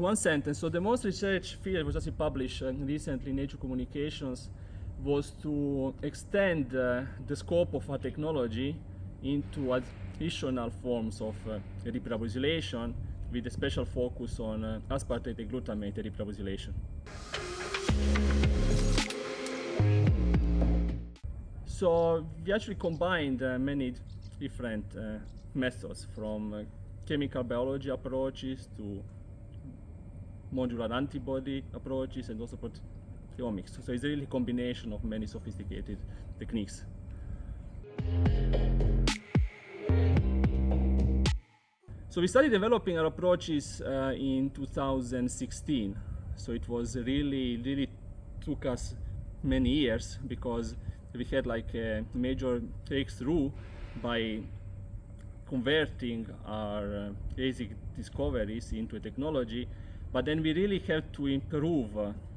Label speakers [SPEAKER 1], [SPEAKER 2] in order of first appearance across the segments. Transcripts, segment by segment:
[SPEAKER 1] one sentence. So the most research field was just published recently in Nature Communications was to extend the scope of our technology into additional forms of ADP-Ribosylation with a special focus on aspartate and glutamate ADP-Ribosylation. So we actually combined many different methods, from chemical biology approaches to modular antibody approaches and also proteomics. So it's really a combination of many sophisticated techniques. So we started developing our approaches in 2016. So it was really took us many years, because we had like a major breakthrough by converting our basic discoveries into a technology, but then we really had to improve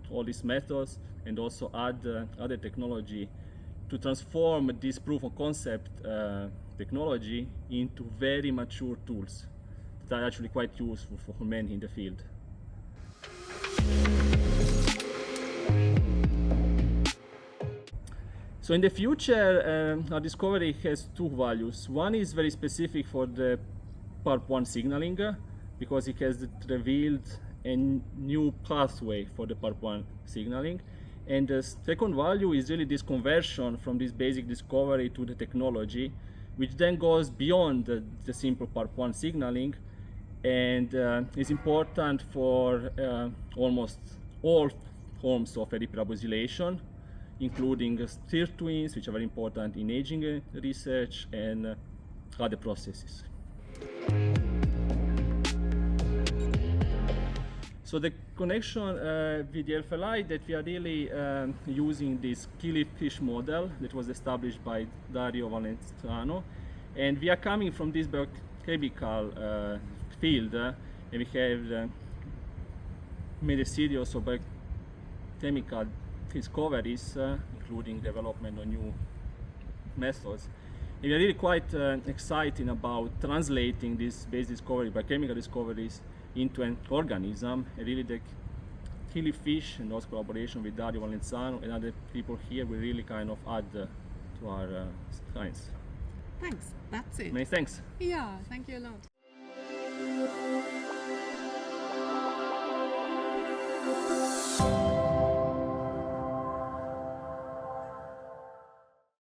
[SPEAKER 1] all these methods and also add other technology to transform this proof of concept technology into very mature tools that are actually quite useful for many in the field. So in the future, our discovery has two values. One is very specific for the PARP1 signaling, because it has revealed a new pathway for the PARP1 signaling. And the second value is really this conversion from this basic discovery to the technology, which then goes beyond the simple PARP1 signaling, and is important for almost all forms of ADP-Ribosylation, including stir twins, which are very important in aging research, and other processes. So the connection with the FLI, that we are really using this killifish model that was established by Dario Valenzano, and we are coming from this biochemical field, and we have made a series of biochemical discoveries, including development of new methods. And we are really quite excited about translating this basic discovery, biochemical discoveries, into an organism. And really the killifish, and also collaboration with Dario Valenzano and other people here, will really kind of add to our science.
[SPEAKER 2] Thanks, that's it.
[SPEAKER 1] Many thanks.
[SPEAKER 2] Yeah, thank you a lot.